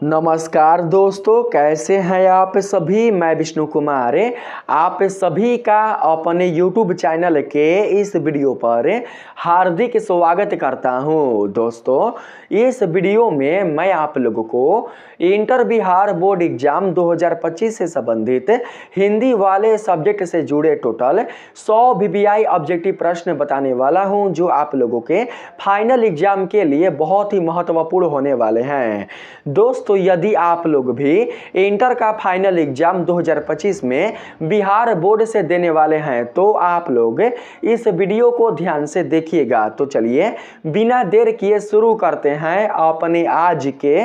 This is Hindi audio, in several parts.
नमस्कार दोस्तों, कैसे हैं आप सभी। मैं विष्णु कुमार आप सभी का अपने YouTube चैनल के इस वीडियो पर हार्दिक स्वागत करता हूं। दोस्तों, इस वीडियो में मैं आप लोगों को इंटर बिहार बोर्ड एग्जाम 2025 से संबंधित हिंदी वाले सब्जेक्ट से जुड़े टोटल 100 VBI ऑब्जेक्टिव प्रश्न बताने वाला हूं, जो आप लोगों के फाइनल एग्जाम के लिए बहुत ही महत्वपूर्ण होने वाले हैं। दोस्तों, यदि आप लोग भी इंटर का फाइनल एग्जाम 2025 में बिहार बोर्ड से देने वाले हैं तो आप लोग इस वीडियो को ध्यान से देखिएगा। तो चलिए बिना देर किए शुरू करते हैं अपने आज के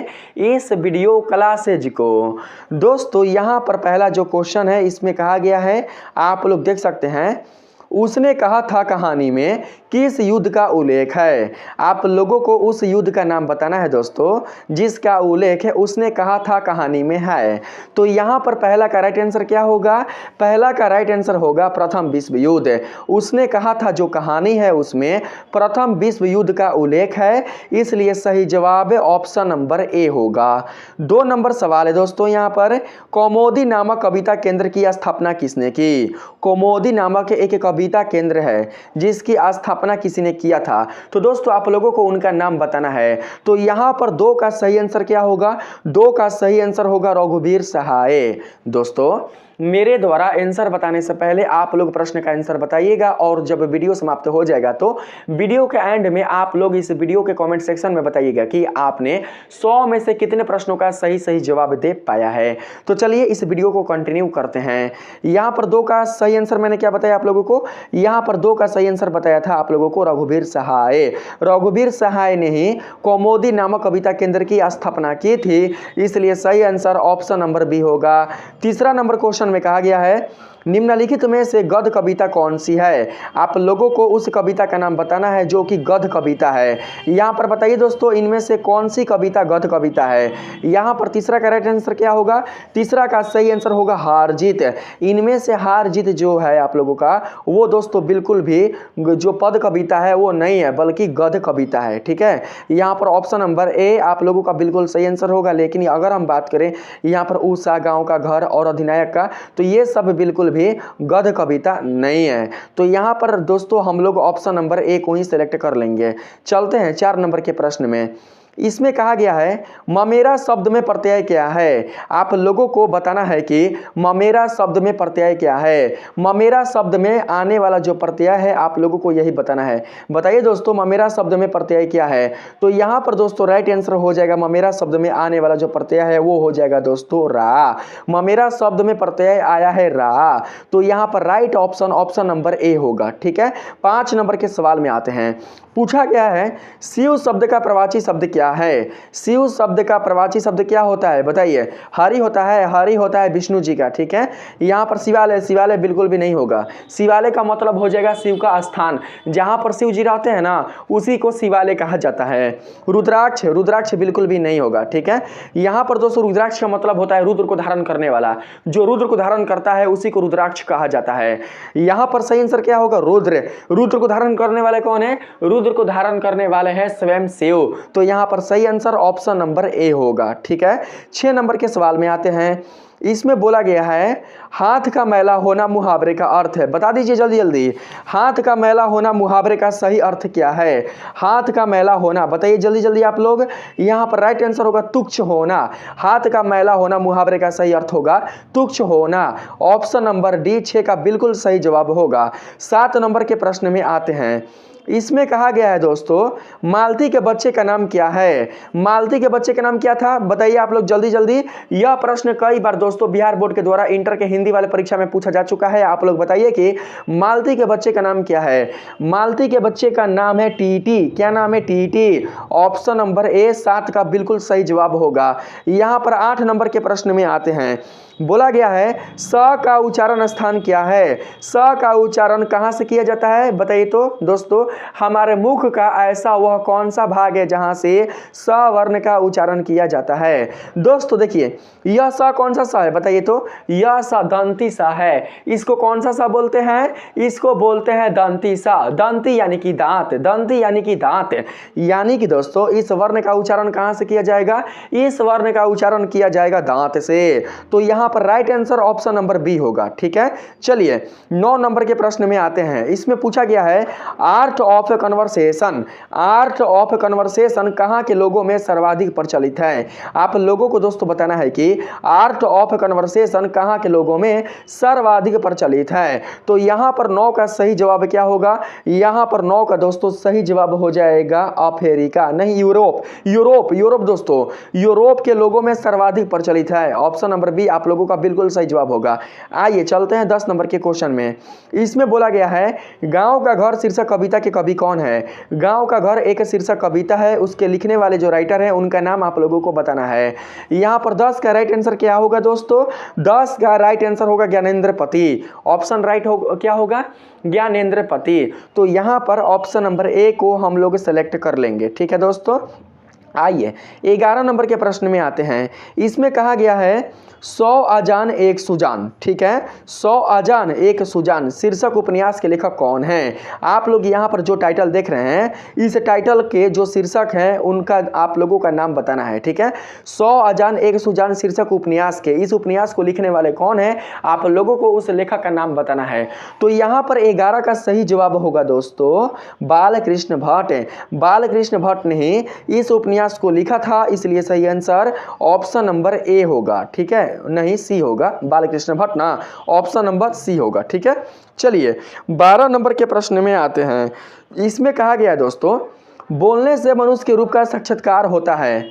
इस वीडियो क्लासेज को। दोस्तों, यहां पर पहला जो क्वेश्चन है इसमें कहा गया है, आप लोग देख सकते हैं, उसने कहा था कहानी में किस युद्ध का उल्लेख है। आप लोगों को उस युद्ध का नाम बताना है दोस्तों, जिसका उल्लेख है उसने कहा था कहानी में है। तो यहाँ पर पहला का राइट आंसर क्या होगा? पहला का राइट आंसर होगा प्रथम विश्व युद्ध। उसने कहा था जो कहानी है उसमें प्रथम विश्व युद्ध का उल्लेख है, इसलिए सही जवाब ऑप्शन नंबर ए होगा। 2 नंबर सवाल है दोस्तों, यहाँ पर कौमुदी नामक कविता केंद्र की स्थापना किसने की? कौमुदी नामक एक कविता केंद्र है जिसकी स्थापना किसी ने किया था। तो दोस्तों, आप लोगों को उनका नाम बताना है। तो यहां पर 2 का सही आंसर क्या होगा? 2 का सही आंसर होगा रघुवीर सहाय। दोस्तों, मेरे द्वारा आंसर बताने से पहले आप लोग प्रश्न का आंसर बताइएगा, और जब वीडियो समाप्त हो जाएगा तो वीडियो के एंड में आप लोग इस वीडियो के कमेंट सेक्शन में बताइएगा कि आपने 100 में से कितने प्रश्नों का सही जवाब दे पाया है। तो चलिए इस वीडियो को कंटिन्यू करते हैं। यहाँ पर 2 का सही आंसर मैंने क्या बताया आप लोगों को? यहाँ पर 2 का सही आंसर बताया था आप लोगों को रघुवीर सहाय। रघुवीर सहाय ने ही कौमुदी नामक कविता केंद्र की स्थापना की थी, इसलिए सही आंसर ऑप्शन नंबर बी होगा। तीसरा नंबर क्वेश्चन में कहा गया है, निम्नलिखित में से गद्य कविता कौन सी है? आप लोगों को उस कविता का नाम बताना है जो कि गद्य कविता है। यहाँ पर बताइए दोस्तों, इनमें से कौन सी कविता गद्य कविता है? यहाँ पर तीसरा का राइट आंसर क्या होगा? तीसरा का सही आंसर होगा हार जीत। इनमें से हार जीत जो है आप लोगों का, वो दोस्तों बिल्कुल भी जो पद कविता है वो नहीं है, बल्कि गद्य कविता है। ठीक है, यहाँ पर ऑप्शन नंबर ए आप लोगों का बिल्कुल सही आंसर होगा। लेकिन अगर हम बात करें यहाँ पर उषा, गाँव का घर और अधिनायक का, तो ये सब बिल्कुल भी गद्य कविता नहीं है। तो यहां पर दोस्तों हम लोग ऑप्शन नंबर ए को ही सिलेक्ट कर लेंगे। चलते हैं 4 नंबर के प्रश्न में। इसमें कहा गया है, ममेरा शब्द में प्रत्यय क्या है? आप लोगों को बताना है कि ममेरा शब्द में प्रत्यय क्या है। ममेरा शब्द में आने वाला जो प्रत्यय है आप लोगों को यही बताना है। बताइए दोस्तों, ममेरा शब्द में प्रत्यय क्या है? तो यहां पर दोस्तों राइट आंसर हो जाएगा, ममेरा शब्द में आने वाला जो प्रत्यय है वो हो जाएगा दोस्तों रा। ममेरा शब्द में प्रत्यय आया है रा, तो यहां पर राइट ऑप्शन नंबर ए होगा। ठीक है, 5 नंबर के सवाल में आते हैं। पूछा गया है, शिव शब्द का प्रवाची शब्द क्या है? शिव शब्द का प्रवाची शब्द क्या होता है? बताइए। हरि होता है, हरि होता है विष्णु जी का। ठीक है, यहाँ पर शिवालय, शिवालय बिल्कुल भी नहीं होगा। शिवालय का मतलब हो जाएगा शिव का स्थान, जहाँ पर शिव जी रहते हैं ना, उसी को शिवालय कहा जाता है। रुद्राक्ष, रुद्राक्ष बिल्कुल भी नहीं होगा। ठीक है, यहाँ पर दोस्तों रुद्राक्ष का मतलब होता है रुद्र को धारण करने वाला, जो रुद्र को धारण करता है उसी को रुद्राक्ष कहा जाता है। यहाँ पर सही आंसर क्या होगा? रुद्र। रुद्र को धारण करने वाले कौन है? रुद्र को धारण करने वाले हैं स्वयं शिव। तो यहां पर सही आंसर ऑप्शन नंबर ए होगा। ठीक है, 6 नंबर के सवाल में आते हैं। इसमें बोला गया है, हाथ का मैला होना मुहावरे का अर्थ है। बता दीजिए जल्दी जल्दी, हाथ का मैला होना मुहावरे का सही अर्थ क्या है? हाथ का मैला होना बताइए जल्दी जल्दी आप लोग। यहाँ पर राइट आंसर होगा तुच्छ होना। हाथ का मैला होना मुहावरे का सही अर्थ होगा तुच्छ होना। ऑप्शन नंबर डी 6 का बिल्कुल सही जवाब होगा। 7 नंबर के प्रश्न में आते हैं। इसमें कहा गया है दोस्तों, मालती के बच्चे का नाम क्या है? मालती के बच्चे का नाम क्या था? बताइए आप लोग जल्दी जल्दी। यह प्रश्न कई बार दोस्तों बिहार बोर्ड के द्वारा इंटर के हिंदी वाले परीक्षा में पूछा जा चुका है। आप लोग बताइए कि मालती के बच्चे का नाम क्या है? मालती के बच्चे का नाम है टीटी। क्या नाम है? टीटी। ऑप्शन नंबर ए 7 का बिल्कुल सही जवाब होगा। यहां पर 8 नंबर के प्रश्न में आते हैं। बोला गया है, स का उच्चारण स्थान क्या है? स का उच्चारण कहां से किया जाता है? बताइए तो दोस्तों, हमारे मुख का ऐसा वह कौन सा भाग है जहां से स वर्ण का उच्चारण किया जाता है। दोस्तों देखिए यह स कौन सा स है बताइए तो, यह स दंती स है। इसको कौन सा स बोलते हैं, इसको बोलते हैं दंती स। दंती यानी कि दांत, दंती यानी कि दांत। यानी कि दोस्तों इस वर्ण का उच्चारण कहां से किया जाएगा, इस वर्ण का उच्चारण किया जाएगा दांत से। तो यहां पर right answer option number B होगा। ठीक है, चलिए 9 नंबर के प्रश्न में आते हैं। इसमें पूछा गया है art of conversation. Art of conversation कहां के लोगों में सर्वाधिक प्रचलित है। आप लोगों को दोस्तों बताना है कि आर्ट ऑफ कन्वर्सेशन कहां के लोगों में सर्वाधिक प्रचलित है। तो यहां पर 9 का सही जवाब क्या होगा, यहां पर 9 का दोस्तों सही जवाब हो जाएगा अफ्रीका, नहीं यूरोप। यूरोप, यूरोप दोस्तों, यूरोप के लोगों में सर्वाधिक प्रचलित है। ऑप्शन नंबर बी आप लोगों का बिल्कुल सही जवाब होगा। आइए चलते हैं 10 नंबर के क्वेश्चन में। इसमें बोला गया है गांव का घर शीर्षक कविता के कवि कौन है। गांव का घर एक शीर्षक कविता है, उसके लिखने वाले जो राइटर है उनका नाम आप लोगों को बताना है। यहां पर 10 का राइट आंसर क्या होगा दोस्तों, 10 का राइट आंसर होगा ज्ञानेंद्र पति। ऑप्शन राइट क्या होगा, ज्ञानेंद्र पति। तो यहां पर ऑप्शन नंबर ए को हम लोग सेलेक्ट कर लेंगे। ठीक है दोस्तों, आइए 11 नंबर के प्रश्न में आते हैं। इसमें कहा गया है 100 आजान एक सुजान। ठीक है, 100 आजान एक सुजान शीर्षक उपन्यास के लेखक कौन है। आप लोग यहाँ पर जो टाइटल देख रहे हैं, इस टाइटल के जो शीर्षक हैं उनका आप लोगों का नाम बताना है। ठीक है, 100 आजान एक सुजान शीर्षक उपन्यास के, इस उपन्यास को लिखने वाले कौन है, आप लोगों को उस लेखक का नाम बताना है। तो यहाँ पर 11 का सही जवाब होगा दोस्तों बालकृष्ण भट्ट। बालकृष्ण भट्ट ने इस उपन्यास को लिखा था, इसलिए सही आंसर ऑप्शन नंबर ए होगा। ठीक है, नहीं सी होगा, बालकृष्ण भट्ट ना, ऑप्शन नंबर सी होगा। ठीक है, चलिए 12 नंबर के प्रश्न में आते हैं। इसमें कहा गया है दोस्तों बोलने से मनुष्य के रूप का साक्षात्कार होता है।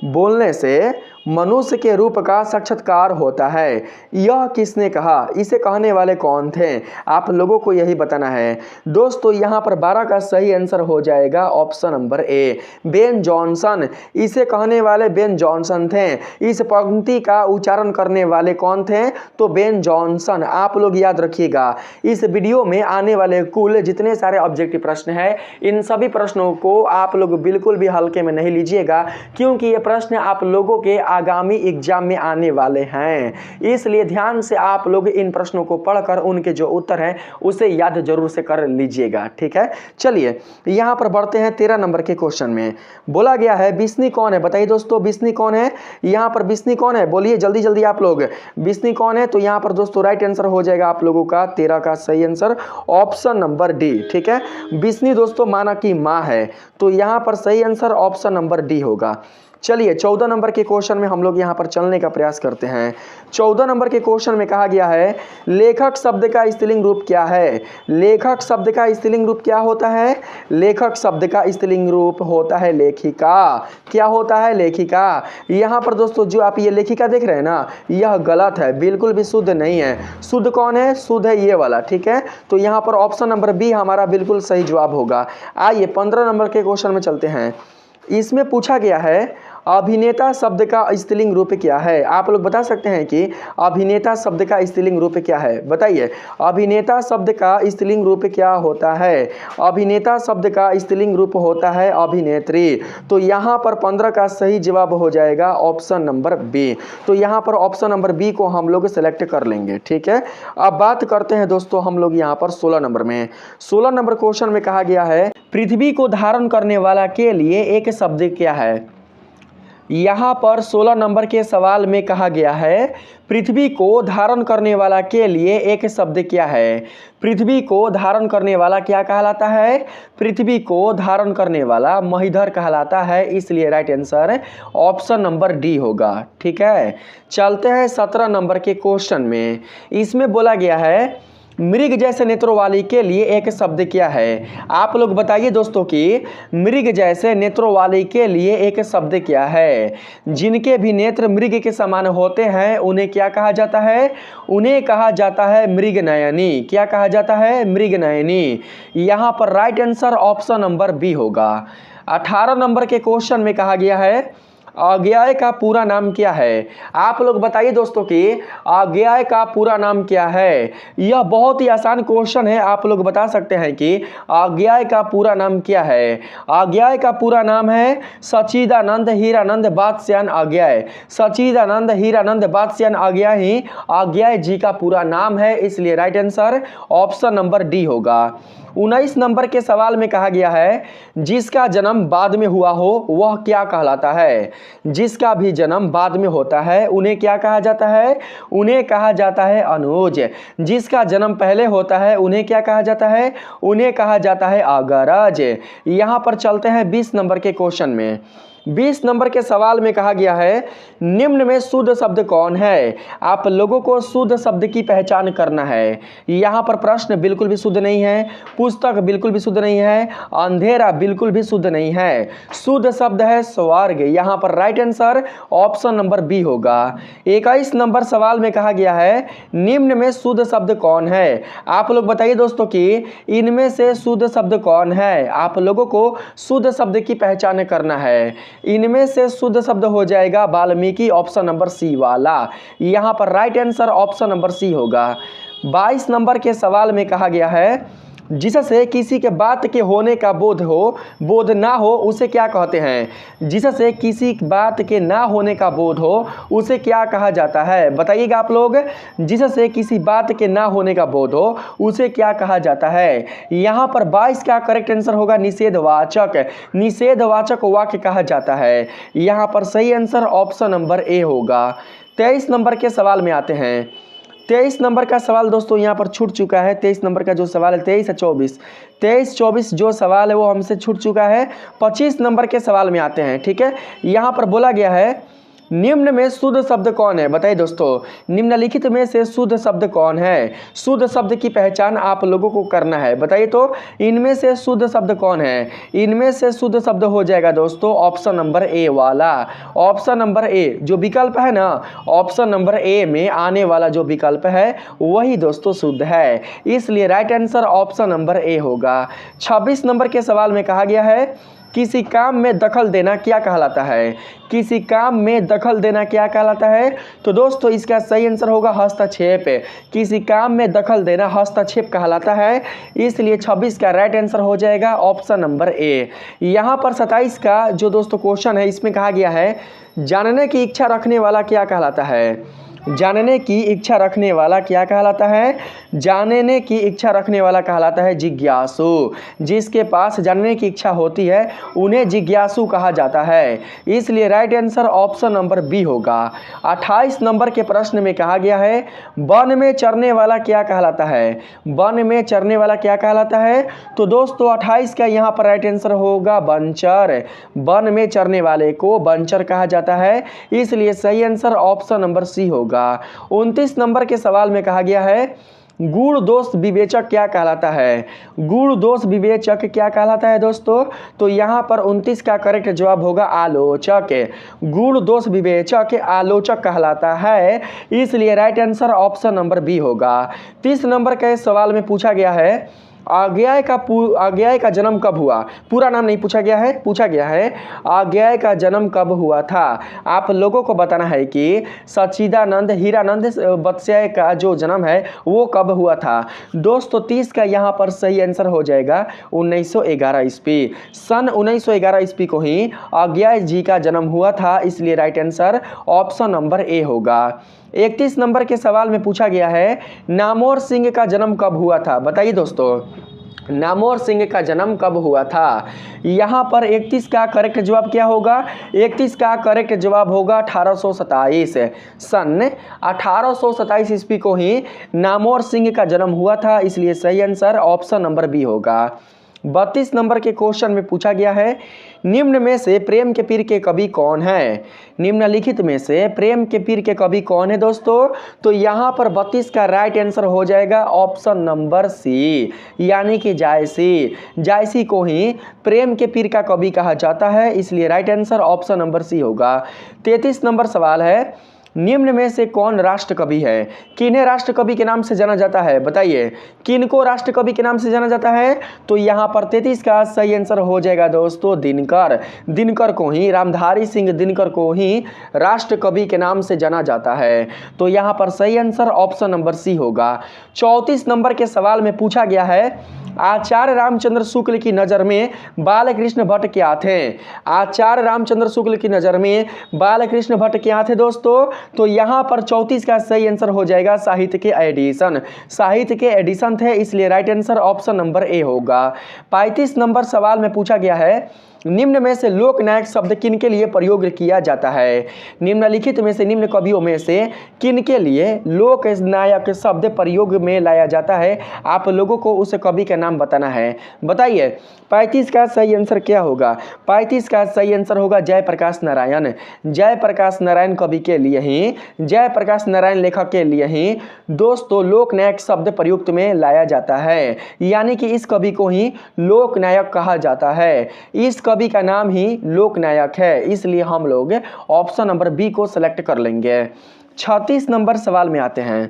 बोलने से मनुष्य के रूप का साक्षात्कार होता है, यह किसने कहा, इसे कहने वाले कौन थे, आप लोगों को यही बताना है। दोस्तों यहाँ पर 12 का सही आंसर हो जाएगा option number A, Ben Jonson. इसे कहने वाले बेन जॉनसन थे। इस पंक्ति का उच्चारण करने वाले कौन थे, तो बेन जॉनसन। आप लोग याद रखिएगा, इस वीडियो में आने वाले कुल जितने सारे ऑब्जेक्टिव प्रश्न हैं, इन सभी प्रश्नों को आप लोग बिल्कुल भी हल्के में नहीं लीजिएगा, क्योंकि ये प्रश्न आप लोगों के आगामी एग्जाम में आने वाले हैं। इसलिए ध्यान से आप लोग इन प्रश्नों को पढ़कर उनके जो उत्तर हैं उसे याद जरूर से कर लीजिएगा। ठीक है, चलिए यहां पर बढ़ते हैं 13 नंबर के क्वेश्चन में। बोला गया है बिस्नी कौन है, बताइए दोस्तों बिस्नी कौन है। यहां पर बिस्नी कौन है, बोलिए जल्दी जल्दी आप लोग, बिस्नी कौन है। तो यहां पर दोस्तों राइट आंसर हो जाएगा आप लोगों का 13 का सही आंसर ऑप्शन नंबर डी। ठीक है, बिस्नी दोस्तों माना की मां है, तो यहां पर सही आंसर ऑप्शन नंबर डी होगा। चलिए 14 नंबर के क्वेश्चन में हम लोग यहाँ पर चलने का प्रयास करते हैं। 14 नंबर के क्वेश्चन में कहा गया है लेखक शब्द का स्त्रीलिंग रूप क्या है। लेखक शब्द का स्त्रीलिंग रूप क्या होता है, लेखक शब्द का स्त्रीलिंग रूप होता है लेखिका। क्या होता है, लेखिका। यहाँ पर दोस्तों जो आप ये लेखिका देख रहे हैं ना, यह गलत है, बिल्कुल भी शुद्ध नहीं है। शुद्ध कौन है, शुद्ध है ये वाला। ठीक है, तो यहाँ पर ऑप्शन नंबर बी हमारा बिल्कुल सही जवाब होगा। आइए 15 नंबर के क्वेश्चन में चलते हैं। इसमें पूछा गया है अभिनेता शब्द का स्त्रीलिंग रूप क्या है। आप लोग बता सकते हैं कि अभिनेता शब्द का स्त्रीलिंग रूप क्या है, बताइए। अभिनेता शब्द का स्त्रीलिंग रूप क्या होता है। अभिनेता शब्द का स्त्रीलिंग रूप होता है अभिनेत्री। तो यहाँ पर 15 का सही जवाब हो जाएगा ऑप्शन नंबर बी। तो यहाँ पर ऑप्शन नंबर बी को हम लोग सेलेक्ट कर लेंगे। ठीक है, अब बात करते हैं दोस्तों हम लोग यहाँ पर 16 नंबर में। 16 नंबर क्वेश्चन में कहा गया है पृथ्वी को धारण करने वाला के लिए एक शब्द क्या है। यहाँ पर 16 नंबर के सवाल में कहा गया है पृथ्वी को धारण करने वाला के लिए एक शब्द क्या है। पृथ्वी को धारण करने वाला क्या कहलाता है, पृथ्वी को धारण करने वाला महीधर कहलाता है, इसलिए right answer option number D होगा। ठीक है, चलते हैं 17 नंबर के क्वेश्चन में। इसमें बोला गया है मृग जैसे नेत्रों वाली के लिए एक शब्द क्या है। आप लोग बताइए दोस्तों कि मृग जैसे नेत्रों वाली के लिए एक शब्द क्या है। जिनके भी नेत्र मृग के समान होते हैं उन्हें क्या कहा जाता है, उन्हें कहा जाता है मृगनयनी। क्या कहा जाता है, मृगनयनी। यहाँ पर right answer option number B होगा। 18 नंबर के क्वेश्चन में कहा गया है अज्ञेय का पूरा नाम क्या है? आप लोग बताइए दोस्तों कि अज्ञेय का पूरा नाम क्या है? यह बहुत ही आसान क्वेश्चन है। आप लोग बता सकते हैं कि अज्ञेय का पूरा नाम क्या है? अज्ञेय का पूरा नाम है सच्चिदानंद हीरानंद बादशाह अज्ञेय। सच्चिदानंद हीरानंद बादशाह अज्ञेय ही अज्ञेय जी का पूरा नाम है, इसलिए right answer option number D होगा। 19 नंबर के सवाल में कहा गया है जिसका जन्म बाद में हुआ हो वह क्या कहलाता है? जिसका भी जन्म बाद में होता है उन्हें क्या कहा जाता है? उन्हें कहा जाता है अनुज। जिसका जन्म पहले होता है उन्हें क्या कहा जाता है? उन्हें कहा जाता है अग्रज। यहां पर चलते हैं 20 नंबर के क्वेश्चन में। 20 नंबर के सवाल में कहा गया है निम्न में शुद्ध शब्द कौन है? आप लोगों को शुद्ध शब्द की पहचान करना है। यहाँ पर प्रश्न बिल्कुल भी शुद्ध नहीं है, पुस्तक बिल्कुल भी शुद्ध नहीं है, अंधेरा बिल्कुल भी शुद्ध नहीं है। शुद्ध शब्द है स्वर्ग। यहाँ पर right answer option number B होगा। 21 नंबर सवाल में कहा गया है निम्न में शुद्ध शब्द कौन है? आप लोग बताइए दोस्तों कि इनमें से शुद्ध शब्द कौन है? आप लोगों को शुद्ध शब्द की पहचान करना है। इनमें से शुद्ध शब्द हो जाएगा वाल्मीकि, ऑप्शन नंबर सी वाला। यहां पर right answer option number C होगा। 22 नंबर के सवाल में कहा गया है जिससे किसी के बात के होने का बोध ना हो उसे क्या कहते हैं? जिससे किसी बात के ना होने का बोध हो उसे क्या कहा जाता है? बताइएगा आप लोग, जिससे किसी बात के ना होने का बोध हो उसे क्या कहा जाता है? यहाँ पर 22 का करेक्ट आंसर होगा निषेधवाचक। निषेधवाचक वाक्य कहा जाता है। यहाँ पर सही आंसर ऑप्शन नंबर ए होगा। 23 नंबर के सवाल में आते हैं। 23 नंबर का सवाल दोस्तों यहाँ पर छूट चुका है। 23 नंबर का जो सवाल है 23 या 24 जो सवाल है वो हमसे छूट चुका है। 25 नंबर के सवाल में आते हैं। ठीक है, यहाँ पर बोला गया है निम्न में शुद्ध शब्द कौन है? बताइए दोस्तों, निम्नलिखित में से शुद्ध शब्द कौन है? शुद्ध शब्द की पहचान आप लोगों को करना है। बताइए तो इनमें से शुद्ध शब्द कौन है? इनमें से शुद्ध शब्द हो जाएगा दोस्तों ऑप्शन नंबर ए वाला। ऑप्शन नंबर ए जो विकल्प है ना, ऑप्शन नंबर ए में आने वाला जो विकल्प है वही दोस्तों शुद्ध है, इसलिए right answer option number A होगा। 26 नंबर के सवाल में कहा गया है किसी काम में दखल देना क्या कहलाता है? किसी काम में दखल देना क्या कहलाता है? तो दोस्तों इसका सही आंसर होगा हस्तक्षेप। किसी काम में दखल देना हस्तक्षेप कहलाता है, इसलिए 26 का राइट आंसर हो जाएगा ऑप्शन नंबर ए। यहाँ पर 27 का जो दोस्तों क्वेश्चन है इसमें कहा गया है जानने की इच्छा रखने वाला क्या कहलाता है? जानने की इच्छा रखने वाला क्या कहलाता है? जानने की इच्छा रखने वाला कहलाता है जिज्ञासु। जिसके पास जानने की इच्छा होती है उन्हें जिज्ञासु कहा जाता है, इसलिए right answer option number B होगा। 28 नंबर के प्रश्न में कहा गया है वन में चरने वाला क्या कहलाता है? वन में चरने वाला क्या कहलाता है? तो दोस्तों 28 का यहाँ पर राइट आंसर होगा बंचर। वन में चरने वाले को बंचर कहा जाता है, इसलिए सही आंसर ऑप्शन नंबर सी होगा। 29 नंबर के सवाल में कहा गया है गुण दोष विवेचक क्या कहलाता है? गुण दोष विवेचक क्या कहलाता है दोस्तों? तो यहाँ पर 29 का करेक्ट जवाब होगा आलोचक। गुण दोष विवेचक आलोचक कहलाता है, इसलिए right answer option number B होगा। 30 नंबर के सवाल में पूछा गया है अज्ञेय का जन्म कब हुआ? पूरा नाम नहीं पूछा गया है, पूछा गया है अज्ञेय का जन्म कब हुआ था। आप लोगों को बताना है कि सच्चिदानंद हीरानंद बादशाह का जो जन्म है वो कब हुआ था। दोस्तों 30 का यहाँ पर सही आंसर हो जाएगा 1911 ईस्वी। सन 1911 ईस्वी को ही अज्ञेय जी का जन्म हुआ था, इसलिए right answer option number A होगा। 31 नंबर के सवाल में पूछा गया है नामोर सिंह का जन्म कब हुआ था? बताइए दोस्तों, नामोर सिंह का जन्म कब हुआ था? यहाँ पर 31 का करेक्ट जवाब क्या होगा? 31 का करेक्ट जवाब होगा 1827। सन 1827 ईस्वी को ही नामोर सिंह का जन्म हुआ था, इसलिए सही आंसर ऑप्शन नंबर बी होगा। 32 नंबर के क्वेश्चन में पूछा गया है निम्न में से प्रेम के पीर के कवि कौन है? निम्नलिखित में से प्रेम के पीर के कवि कौन है दोस्तों? तो यहाँ पर 32 का राइट आंसर हो जाएगा ऑप्शन नंबर सी, यानी कि जायसी। जायसी को ही प्रेम के पीर का कवि कहा जाता है, इसलिए right answer option number C होगा। 33 नंबर सवाल है निम्न में से कौन राष्ट्र कवि है? किन्हें राष्ट्र कवि के नाम से जाना जाता है? बताइए, किनको राष्ट्र कवि के नाम से जाना जाता है? तो यहाँ पर 33 का सही आंसर हो जाएगा दोस्तों दिनकर। दिनकर को ही, रामधारी सिंह दिनकर को ही राष्ट्र कवि के नाम से जाना जाता है। तो यहाँ पर सही आंसर ऑप्शन नंबर सी होगा। 34 नंबर के सवाल में पूछा गया है, आचार्य रामचंद्र शुक्ल की नज़र में बालकृष्ण भट्ट क्या थे? आचार्य रामचंद्र शुक्ल की नज़र में बालकृष्ण भट्ट क्या थे दोस्तों? तो यहाँ पर 34 का सही आंसर हो जाएगा साहित्य के एडिशन। साहित्य के एडिशन थे, इसलिए right answer option number A होगा। 35 नंबर सवाल में पूछा गया है, निम्न में से लोकनायक शब्द किनके लिए प्रयोग किया जाता है? निम्नलिखित में से, निम्न कवियों में से किनके लिए लोकनायक शब्द प्रयोग में लाया जाता है? आप लोगों को उस कवि का नाम बताना है। बताइए 35 का सही आंसर क्या होगा? 35 का सही आंसर होगा जयप्रकाश नारायण। जयप्रकाश नारायण कवि के लिए ही, जयप्रकाश नारायण लेखक के लिए ही दोस्तों लोकनायक शब्द प्रयुक्त में लाया जाता है, यानी कि इस कवि को ही लोकनायक कहा जाता है। इस कवि का नाम ही लोकनायक है, इसलिए हम लोग ऑप्शन नंबर बी को सिलेक्ट कर लेंगे। 36 नंबर सवाल में आते हैं।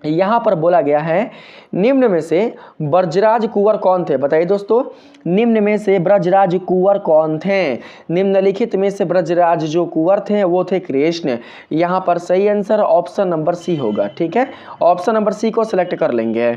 यहाँ पर बोला गया है, निम्न में से ब्रजराज कुंवर कौन थे? बताइए दोस्तों, निम्न में से ब्रजराज कुंवर कौन थे? निम्नलिखित में से ब्रजराज जो कुंवर थे वो थे कृष्ण। यहाँ पर सही आंसर ऑप्शन नंबर सी होगा। ठीक है, ऑप्शन नंबर सी को सिलेक्ट कर लेंगे।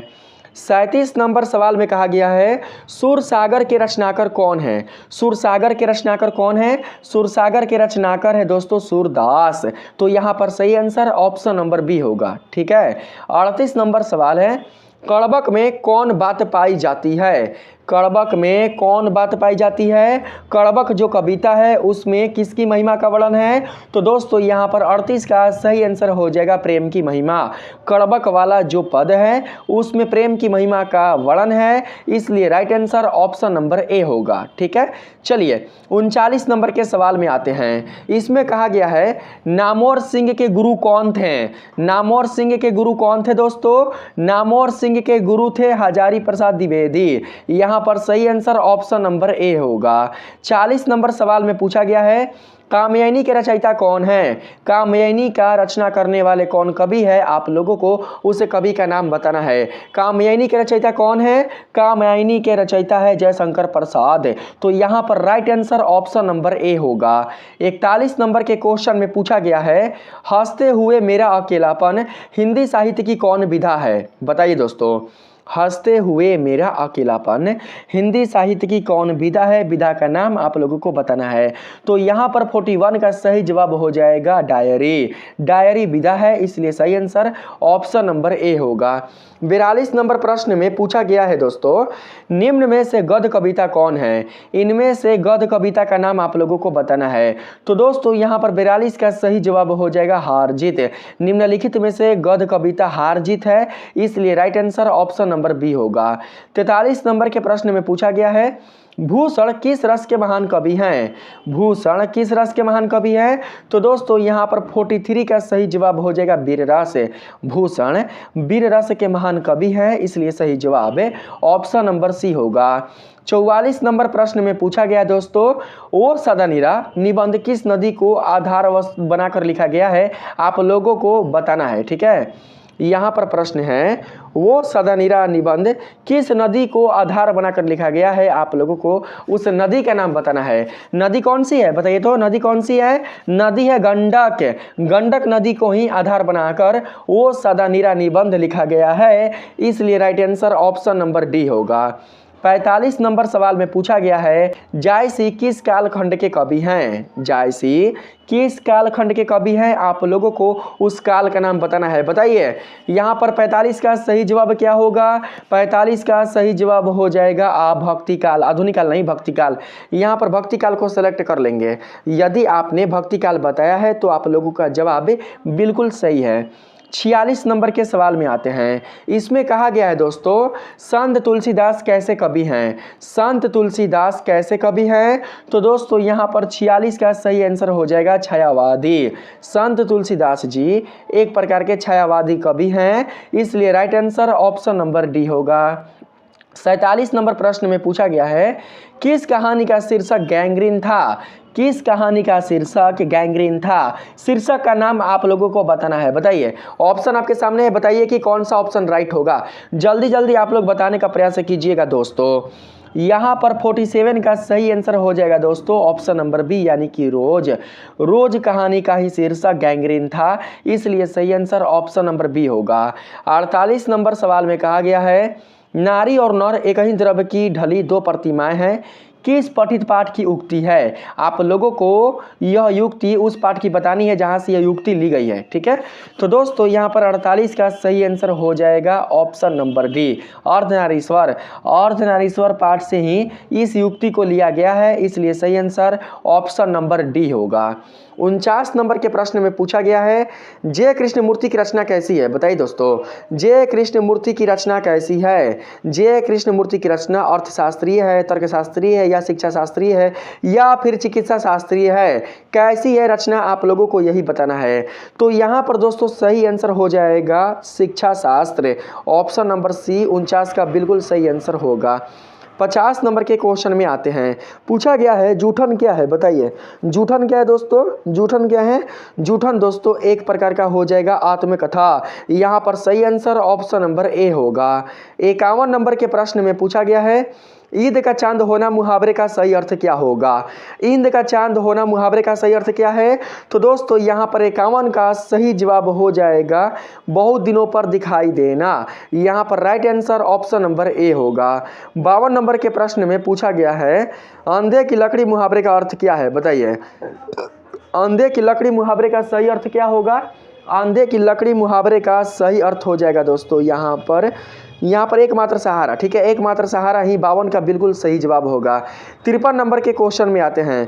37 नंबर सवाल में कहा गया है, सूरसागर के रचनाकर कौन है? सूरसागर के रचनाकर कौन है? सूरसागर के रचनाकर है दोस्तों सूरदास। तो यहाँ पर सही आंसर ऑप्शन नंबर बी होगा। ठीक है, 38 नंबर सवाल है, कड़बक में कौन बात पाई जाती है? कड़बक में कौन बात पाई जाती है? कड़बक जो कविता है उसमें किसकी महिमा का वर्णन है? तो दोस्तों यहाँ पर 38 का सही आंसर हो जाएगा प्रेम की महिमा। कड़बक वाला जो पद है उसमें प्रेम की महिमा का वर्णन है, इसलिए right answer option number A होगा। ठीक है, चलिए 39 नंबर के सवाल में आते हैं। इसमें कहा गया है, नामोर सिंह के गुरु कौन थे? नामोर सिंह के गुरु कौन थे दोस्तों? नामोर सिंह के गुरु थे हजारी प्रसाद द्विवेदी। यहाँ पर सही आंसर ऑप्शन नंबर ए होगा। 40 नंबर सवाल में पूछा गया है, कामयानी के रचयिता कौन है? कामयानी का रचना करने वाले कौन कवि है? आप लोगों को उस कवि का नाम बताना है। कामयानी के रचयिता कौन है? कामयानी के रचयिता है जयशंकर प्रसाद। तो यहाँ पर right answer option number A होगा। 41 नंबर के क्वेश्चन में पूछा गया है, हंसते हुए मेरा अकेलापन हिंदी साहित्य की कौन विधा है? बताइए दोस्तों, हंसते हुए मेरा अकेलापन हिंदी साहित्य की कौन विधा है? विधा का नाम आप लोगों को बताना है। तो यहाँ पर 41 का सही जवाब हो जाएगा डायरी। डायरी विधा है, इसलिए सही आंसर ऑप्शन नंबर ए होगा। 42 नंबर प्रश्न में पूछा गया है दोस्तों, निम्न में से गद्य कविता कौन है? इनमें से गद्य कविता का नाम आप लोगों को बताना है। तो दोस्तों यहाँ पर 42 का सही जवाब हो जाएगा हार जीत। निम्नलिखित में से गद्य कविता हार जीत है, इसलिए right answer option number B होगा। 43 नंबर के प्रश्न में पूछा गया है, भूषण किस रस के महान कवि हैं? भूषण किस रस के महान कवि हैं? तो दोस्तों यहाँ पर 43 का सही जवाब हो जाएगा वीर रस। भूषण वीर रस के महान कवि हैं, इसलिए सही जवाब ऑप्शन नंबर सी होगा। 44 नंबर प्रश्न में पूछा गया दोस्तों, ओ सदानीरा निबंध किस नदी को आधार बनाकर लिखा गया है? आप लोगों को बताना है। ठीक है, यहाँ पर प्रश्न है, वो सदानीरा निबंध किस नदी को आधार बनाकर लिखा गया है? आप लोगों को उस नदी का नाम बताना है। नदी कौन सी है? बताइए तो, नदी कौन सी है? नदी है गंडक। गंडक नदी को ही आधार बनाकर वो सदानीरा निबंध लिखा गया है, इसलिए right answer option number D होगा। 45 नंबर सवाल में पूछा गया है, जायसी किस कालखंड के कवि हैं? जायसी किस कालखंड के कवि हैं? आप लोगों को उस काल का नाम बताना है। बताइए, यहाँ पर 45 का सही जवाब क्या होगा? 45 का सही जवाब हो जाएगा भक्ति काल। आधुनिक काल नहीं, भक्ति काल। यहाँ पर भक्ति काल को सेलेक्ट कर लेंगे। यदि आपने भक्ति काल बताया है तो आप लोगों का जवाब बिल्कुल सही है। 46 नंबर के सवाल में आते हैं। इसमें कहा गया है दोस्तों, संत तुलसीदास कैसे कवि हैं? संत तुलसीदास कैसे कवि हैं? तो दोस्तों यहाँ पर 46 का सही आंसर हो जाएगा छायावादी। संत तुलसीदास जी एक प्रकार के छायावादी कवि हैं, इसलिए right answer option number D होगा। 47 नंबर प्रश्न में पूछा गया है, किस कहानी का शीर्षक गैंग्रीन था? किस कहानी का शीर्षक गैंग्रीन था? शीर्षक का नाम आप लोगों को बताना है। बताइए, ऑप्शन आपके सामने है, बताइए कि कौन सा ऑप्शन राइट होगा। जल्दी जल्दी आप लोग बताने का प्रयास कीजिएगा दोस्तों। यहाँ पर 47 का सही आंसर हो जाएगा दोस्तों ऑप्शन नंबर बी, यानी कि रोज। रोज कहानी का ही शीर्षक गैंग्रीन था, इसलिए सही आंसर ऑप्शन नंबर बी होगा। 48 नंबर सवाल में कहा गया है, नारी और नर एक ही द्रव्य की ढली दो प्रतिमाएं हैं, किस पठित पाठ की उक्ति है? आप लोगों को यह युक्ति उस पाठ की बतानी है जहां से यह युक्ति ली गई है, ठीक है। तो दोस्तों यहाँ पर 48 का सही आंसर हो जाएगा option number D, Ardhanarishwar. Ardhanarishwar पाठ से ही इस युक्ति को लिया गया है, इसलिए सही आंसर ऑप्शन नंबर डी होगा। 49 नंबर के प्रश्न में पूछा गया है, जय कृष्ण मूर्ति की रचना कैसी है? बताइए दोस्तों, जय कृष्ण मूर्ति की रचना कैसी है? जय कृष्ण मूर्ति की रचना अर्थशास्त्रीय है, तर्कशास्त्रीय है, या शिक्षा शास्त्रीय है, या फिर चिकित्सा शास्त्रीय है? कैसी है रचना, आप लोगों को यही बताना है। तो यहाँ पर दोस्तों सही आंसर हो जाएगा शिक्षा शास्त्र, ऑप्शन नंबर सी 49 का बिल्कुल सही आंसर होगा। 50 नंबर के क्वेश्चन में आते हैं। पूछा गया है, जूठन क्या है? बताइए, जूठन क्या है दोस्तों? जूठन क्या है? जूठन दोस्तों एक प्रकार का हो जाएगा आत्मकथा। यहाँ पर सही आंसर ऑप्शन नंबर ए होगा। 51 नंबर के प्रश्न में पूछा गया है, ईद का चांद होना मुहावरे का सही अर्थ क्या होगा? ईद का चांद होना मुहावरे का सही अर्थ क्या है? तो दोस्तों यहाँ पर 51 का सही जवाब हो जाएगा बहुत दिनों पर दिखाई देना। यहाँ पर right answer option number A होगा। 52 नंबर के प्रश्न में पूछा गया है, अंधे की लकड़ी मुहावरे का अर्थ क्या है? बताइए, अंधे की लकड़ी मुहावरे का सही अर्थ क्या होगा? अंधे की लकड़ी मुहावरे का सही अर्थ हो जाएगा दोस्तों यहाँ पर एकमात्र सहारा, ठीक है, एकमात्र सहारा ही 52 का बिल्कुल सही जवाब होगा। 53 नंबर के क्वेश्चन में आते हैं।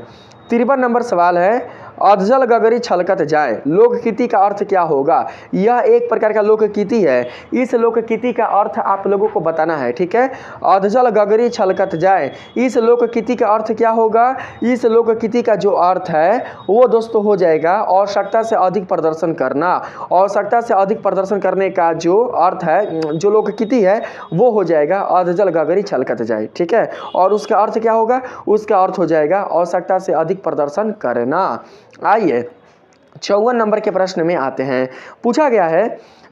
53 नंबर सवाल है, अधजल गगरी छलकत जाए, लोकगीति का अर्थ क्या होगा? यह एक प्रकार का लोकगीति है, इस लोकगीति का अर्थ आप लोगों को बताना है, ठीक है। अधजल गगरी छलकत जाए, इस लोकगीति का अर्थ क्या होगा? इस लोकगीति का जो अर्थ है वो दोस्तों हो जाएगा आवश्यकता से अधिक प्रदर्शन करना। आवश्यकता से अधिक प्रदर्शन करने का जो अर्थ है, जो लोकगीति है, वो हो जाएगा अधजल गगरी छलकत जाए, ठीक है। और उसका अर्थ क्या होगा? उसका अर्थ हो जाएगा आवश्यकता से अधिक प्रदर्शन करना। आइए 54 नंबर के प्रश्न में आते हैं। पूछा गया है,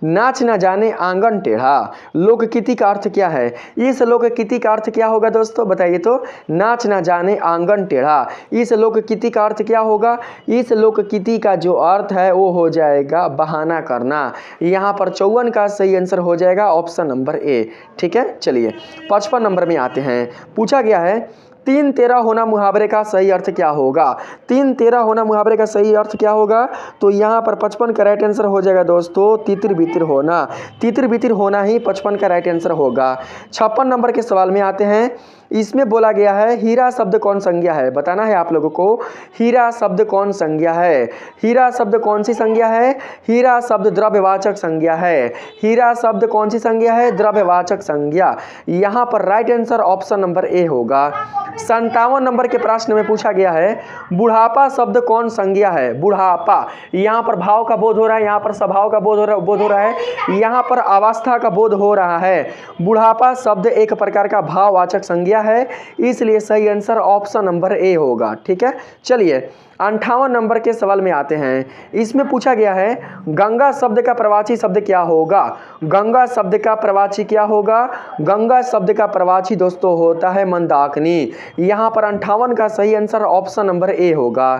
नाच न जाने आंगन टेढ़ा, लोकगीति का अर्थ क्या है? इस लोकगीति का अर्थ क्या होगा दोस्तों? बताइए तो, नाच न जाने आंगन टेढ़ा, इस लोकगीति का अर्थ क्या होगा? इस लोकगीति का जो अर्थ है वो हो जाएगा बहाना करना। यहाँ पर 54 का सही आंसर हो जाएगा ऑप्शन नंबर ए, ठीक है। चलिए 55 नंबर में आते हैं। पूछा गया है, 3-13 होना मुहावरे का सही अर्थ क्या होगा? 3-13 होना मुहावरे का सही अर्थ क्या होगा? तो यहाँ पर 55 का राइट आंसर हो जाएगा दोस्तों तितिर बितिर होना। तितिर बितिर होना ही 55 का राइट आंसर होगा। 56 नंबर के सवाल में आते हैं। इसमें बोला गया है, हीरा शब्द कौन संज्ञा है? बताना है आप लोगों को, हीरा शब्द कौन संज्ञा है? हीरा शब्द कौन सी संज्ञा है? हीरा शब्द द्रव्यवाचक संज्ञा है। हीरा शब्द कौन सी संज्ञा है? द्रव्यवाचक संज्ञा। यहाँ पर right answer option number A होगा। 57 नंबर के प्रश्न में पूछा गया है, बुढ़ापा शब्द कौन संज्ञा है? बुढ़ापा, यहाँ पर भाव का बोध हो रहा है, यहाँ पर स्वभाव का बोध हो रहा है, यहाँ पर अवस्था का बोध हो रहा है। बुढ़ापा शब्द एक प्रकार का भाववाचक संज्ञा है, इसलिए सही आंसर ऑप्शन नंबर ए होगा, ठीक है। चलिए 58 नंबर के सवाल में आते हैं। इसमें पूछा गया है, गंगा शब्द का प्रवाची शब्द क्या होगा? गंगा शब्द का प्रवाची क्या होगा? गंगा शब्द का प्रवाची दोस्तों होता है मंदाकिनी। यहाँ पर 58 का सही आंसर ऑप्शन नंबर ए होगा।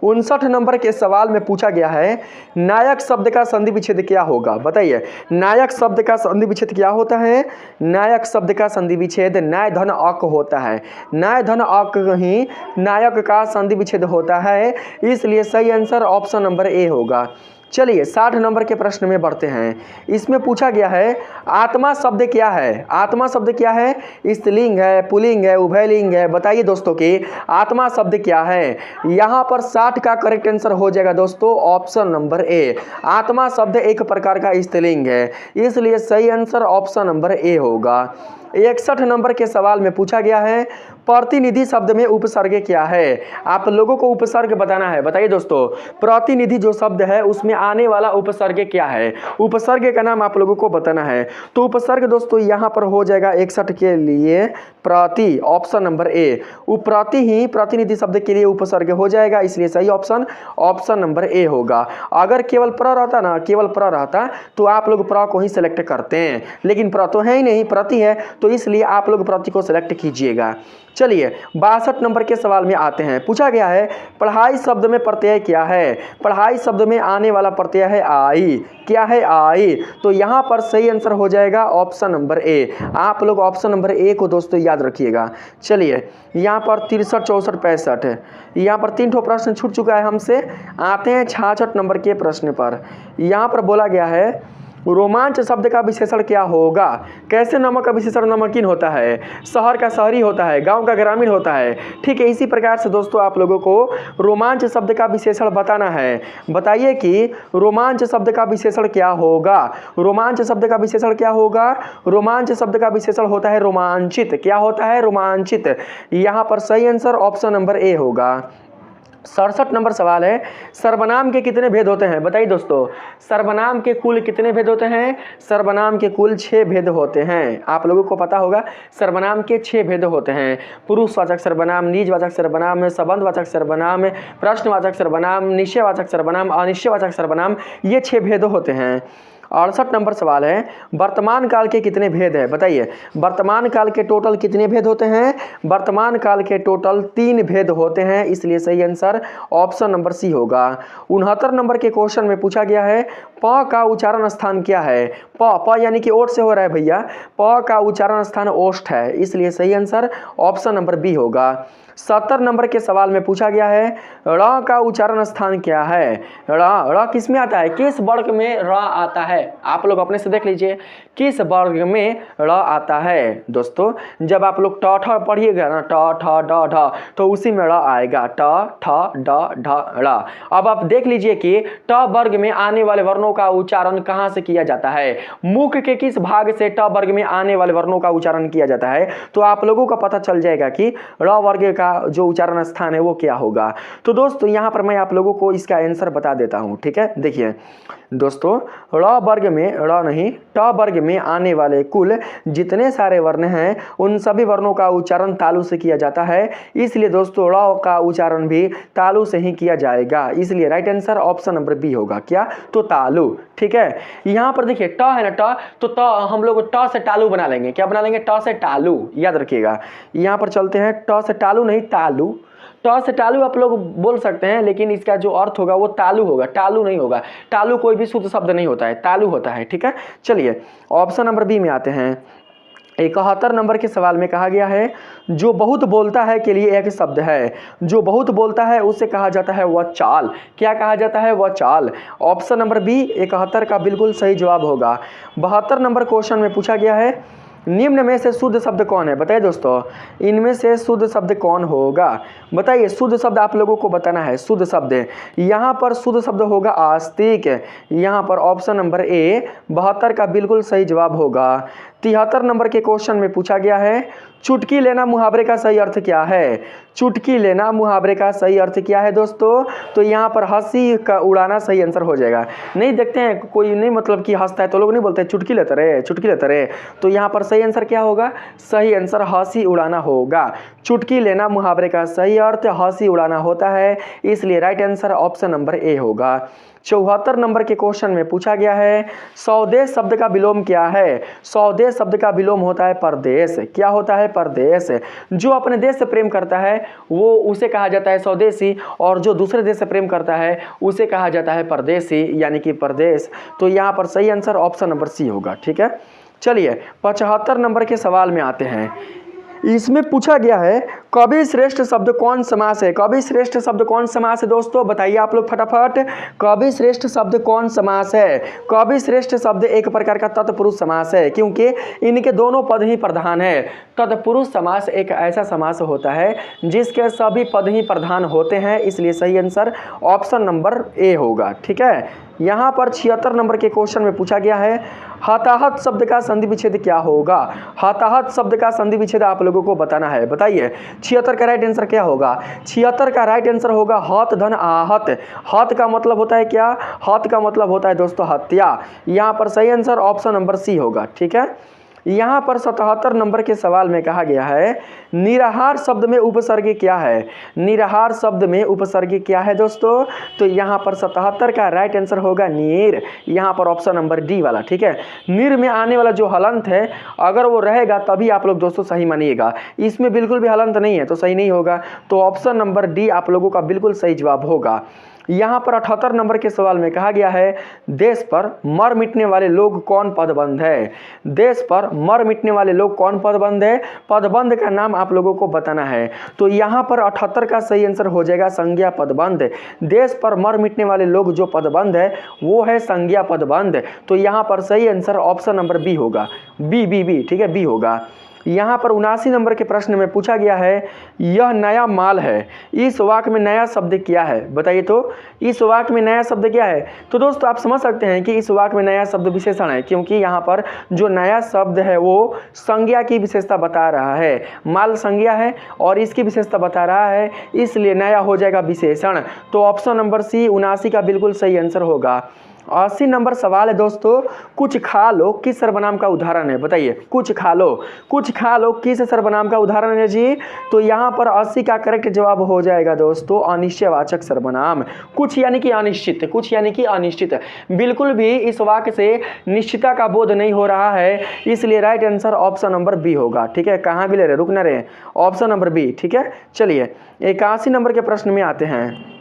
59 नंबर के सवाल में पूछा गया है, नायक शब्द का संधि विच्छेद क्या होगा? बताइए, नायक शब्द का संधि विच्छेद क्या होता है? नायक शब्द का संधि विच्छेद न्याय धन अक होता है। न्याय धन अक ही नायक का संधि विच्छेद होता है, इसलिए सही आंसर ऑप्शन नंबर ए होगा। चलिए 60 नंबर के प्रश्न में बढ़ते हैं। इसमें पूछा गया है, आत्मा शब्द क्या है? आत्मा शब्द क्या है? स्त्रीलिंग है, पुल्लिंग है, उभयलिंग है? बताइए दोस्तों कि आत्मा शब्द क्या है? यहाँ पर 60 का करेक्ट आंसर हो जाएगा दोस्तों ऑप्शन नंबर ए। आत्मा शब्द एक प्रकार का स्त्रीलिंग है, इसलिए सही आंसर ऑप्शन नंबर ए होगा। 61 नंबर के सवाल में पूछा गया है प्रतिनिधि शब्द में उपसर्ग क्या है। आप लोगों को उपसर्ग बताना है। बताइए दोस्तों, प्रतिनिधि जो शब्द है उसमें आने वाला उपसर्ग क्या है, उपसर्ग का नाम आप लोगों को बताना है। तो उपसर्ग दोस्तों यहाँ पर हो जाएगा 61 के लिए प्रति, ऑप्शन नंबर ए। प्रति ही प्रतिनिधि शब्द के लिए उपसर्ग हो जाएगा, इसलिए सही ऑप्शन ऑप्शन नंबर ए होगा। अगर केवल प्र रहता ना, केवल प्र रहता तो आप लोग प्र को ही सिलेक्ट करते हैं, लेकिन प्र तो है ही नहीं, प्रति है, तो इसलिए आप लोग प्रति को सिलेक्ट कीजिएगा। चलिए 62 नंबर के सवाल में आते हैं। पूछा गया है पढ़ाई शब्द में प्रत्यय क्या है। पढ़ाई शब्द में आने वाला प्रत्यय है आई। क्या है? आई। तो यहाँ पर सही आंसर हो जाएगा ऑप्शन नंबर ए। आप लोग ऑप्शन नंबर ए को दोस्तों याद रखिएगा। चलिए यहाँ पर 63, 64, 65 है, यहाँ पर 3 प्रश्न छूट चुका है हमसे। आते हैं 66 नंबर के प्रश्न पर। यहाँ पर बोला गया है रोमांच शब्द का विशेषण क्या होगा। कैसे नमक का विशेषण नमकीन होता है, शहर का शहरी होता है, गांव का ग्रामीण होता है। ठीक है, इसी प्रकार से दोस्तों आप लोगों को रोमांच शब्द का विशेषण बताना है। बताइए कि रोमांच शब्द का विशेषण क्या होगा। रोमांच शब्द का विशेषण क्या होगा। रोमांच शब्द का विशेषण होता है रोमांचित। क्या होता है? रोमांचित। यहाँ पर सही आंसर ऑप्शन नंबर ए होगा। 67 नंबर सवाल है सर्वनाम के कितने भेद होते हैं। बताइए दोस्तों, सर्वनाम के कुल कितने भेद होते हैं। सर्वनाम के कुल 6 भेद होते हैं। आप लोगों को पता होगा सर्वनाम के 6 भेद होते हैं। पुरुषवाचक सर्वनाम, निजवाचक सर्वनाम, संबंधवाचक सर्वनाम, प्रश्नवाचक सर्वनाम, निश्चयवाचक सर्वनाम, अनिश्चयवाचक सर्वनाम, ये 6 भेद होते हैं। 68 नंबर सवाल है वर्तमान काल के कितने भेद है। बताइए वर्तमान काल के टोटल कितने भेद होते हैं। वर्तमान काल के टोटल 3 भेद होते हैं, इसलिए सही आंसर ऑप्शन नंबर सी होगा। 69 नंबर के क्वेश्चन में पूछा गया है प का उच्चारण स्थान क्या है। प यानी कि ओठ से हो रहा है भैया, प का उच्चारण स्थान ओष्ठ है, इसलिए सही आंसर ऑप्शन नंबर बी होगा। 70 नंबर के सवाल में पूछा गया है ड़ का उच्चारण स्थान क्या है। ड़ किस में आता है, किस वर्ग में ड़ आता है। आप लोग अपने से देख लीजिए किस वर्ग में ड़ आता है। दोस्तों जब आप लोग ट ठ पढ़िएगा ना, ट ठ ड ढ, तो उसी में ड़ आएगा, ट ठ ड ढ ड़। अब आप देख लीजिए कि ट वर्ग में आने वाले वर्णों का उच्चारण कहाँ से किया जाता है, मुख के किस भाग से ट वर्ग में आने वाले वर्णों का उच्चारण किया जाता है। तो आप लोगों को पता चल जाएगा कि ड़ वर्ग का जो उच्चारण स्थान है वो क्या होगा। तो दोस्तों यहाँ पर मैं आप लोगों को इसका आंसर बता देता हूँ। ठीक है, देखिए दोस्तों ड़ वर्ग में, ड़ नहीं ट वर्ग में आने वाले कुल जितने सारे वर्ण हैं उन सभी वर्णों का उच्चारण तालु से किया जाता है, इसलिए दोस्तों ड़ का उच्चारण भी तालु से ही किया जाएगा, इसलिए right answer option number B होगा। क्या? तो तालु। ठीक है, यहाँ पर देखिए ट है ना, ट, तो ट हम लोग ट से तालु बना लेंगे। क्या बना लेंगे? ट से तालु। याद रखिएगा, यहाँ पर चलते हैं ट से तालु नहीं तालु। ट से तालु आप लोग बोल सकते हैं, लेकिन इसका जो अर्थ होगा वो तालु होगा, टालू नहीं होगा। टालू कोई भी शुद्ध शब्द नहीं होता है, तालु होता है। ठीक है, चलिए ऑप्शन नंबर बी में आते हैं। 71 नंबर के सवाल में कहा गया है जो बहुत बोलता है के लिए एक शब्द है। जो बहुत बोलता है उसे कहा जाता है वह चाल। क्या कहा जाता है? वह चाल। ऑप्शन नंबर बी 71 का बिल्कुल सही जवाब होगा। 72 नंबर क्वेश्चन में पूछा गया है निम्न में से शुद्ध शब्द कौन है। बताइए दोस्तों इनमें से शुद्ध शब्द कौन होगा। बताइए शुद्ध शब्द आप लोगों को बताना है। शुद्ध शब्द यहाँ पर शुद्ध शब्द होगा आस्तिक। यहाँ पर ऑप्शन नंबर ए 72 का बिल्कुल सही जवाब होगा। 73 नंबर के क्वेश्चन में पूछा गया है चुटकी लेना मुहावरे का सही अर्थ क्या है। चुटकी लेना मुहावरे का सही अर्थ क्या है दोस्तों। तो यहाँ पर हंसी का उड़ाना सही आंसर हो जाएगा। नहीं देखते हैं कोई नहीं मतलब कि हंसता है तो लोग नहीं बोलते चुटकी लेते रहे, चुटकी लेते रहे। तो यहाँ पर सही आंसर क्या होगा? सही आंसर हंसी उड़ाना होगा। चुटकी लेना मुहावरे का सही अर्थ हंसी उड़ाना होता है, इसलिए right answer option number A होगा। 74 नंबर के क्वेश्चन में पूछा गया है स्वदेश शब्द का विलोम क्या है। स्वदेश शब्द का विलोम होता है परदेश। क्या होता है? परदेश। जो अपने देश से प्रेम करता है वो उसे कहा जाता है स्वदेशी, और जो दूसरे देश से प्रेम करता है उसे कहा जाता है परदेशी, यानी कि परदेश। तो यहाँ पर सही आंसर ऑप्शन नंबर सी होगा। ठीक है, चलिए 75 नंबर के सवाल में आते हैं। इसमें पूछा गया है कवि श्रेष्ठ शब्द कौन समास है। कवि श्रेष्ठ शब्द कौन समास है दोस्तों? बताइए आप लोग फटाफट। कवि श्रेष्ठ शब्द कौन समास है? कवि श्रेष्ठ शब्द एक प्रकार का तत्पुरुष समास है, क्योंकि इनके दोनों पद ही प्रधान है। तत्पुरुष समास एक ऐसा समास होता है जिसके सभी पद ही प्रधान होते हैं, इसलिए सही आंसर ऑप्शन नंबर ए होगा। ठीक है, यहाँ पर 76 नंबर के क्वेश्चन में पूछा गया है हताहत शब्द का संधि विच्छेद क्या होगा? हताहत शब्द का संधि विच्छेद आप लोगों को बताना है, बताइए। 76 का राइट आंसर क्या होगा? 76 का राइट आंसर होगा हत धन आहत। हत का मतलब होता है क्या? हत का मतलब होता है दोस्तों हत्या। यहाँ पर सही आंसर ऑप्शन नंबर सी होगा, ठीक है। यहाँ पर 77 नंबर के सवाल में कहा गया है निराहार शब्द में उपसर्ग क्या है? निराहार शब्द में उपसर्ग क्या है दोस्तों? तो यहाँ पर 77 का राइट आंसर होगा नीर। यहाँ पर ऑप्शन नंबर डी वाला, ठीक है। नीर में आने वाला जो हलंत है अगर वो रहेगा तभी आप लोग दोस्तों सही मानिएगा, इसमें बिल्कुल भी हलंत नहीं है तो सही नहीं होगा। तो ऑप्शन नंबर डी आप लोगों का बिल्कुल सही जवाब होगा। यहाँ पर 78 नंबर के सवाल में कहा गया है देश पर मर मिटने वाले लोग कौन पदबंध है? देश पर मर मिटने वाले लोग कौन पदबंध है? पदबंध का नाम आप लोगों को बताना है। तो यहाँ पर 78 का सही आंसर हो जाएगा संज्ञा पदबंध। देश पर मर मिटने वाले लोग जो पदबंध है वो है संज्ञा पदबंध। तो यहाँ पर सही आंसर ऑप्शन नंबर बी होगा, बी, ठीक है, बी होगा। यहाँ पर 79 नंबर के प्रश्न में पूछा गया है यह नया माल है, इस वाक्य में नया शब्द क्या है? बताइए तो इस वाक्य में नया शब्द क्या है? तो दोस्तों आप समझ सकते हैं कि इस वाक्य में नया शब्द विशेषण है, क्योंकि यहाँ पर जो नया शब्द है वो संज्ञा की विशेषता बता रहा है। माल संज्ञा है और इसकी विशेषता बता रहा है, इसलिए नया हो जाएगा विशेषण। तो ऑप्शन नंबर सी 79 का बिल्कुल सही आंसर होगा। 80 नंबर सवाल है दोस्तों, कुछ खा लो किस सर्वनाम का उदाहरण है? बताइए, कुछ खा लो किस सर्वनाम का उदाहरण है जी? तो यहाँ पर 80 का करेक्ट जवाब हो जाएगा दोस्तों अनिश्चयवाचक सर्वनाम। कुछ यानी कि अनिश्चित, कुछ यानी कि अनिश्चित। बिल्कुल भी इस वाक्य से निश्चितता का बोध नहीं हो रहा है, इसलिए right answer option number B होगा, ठीक है। कहाँ भी ले रहे, रुक ना रहे, ऑप्शन नंबर बी, ठीक है। चलिए 81 नंबर के प्रश्न में आते हैं।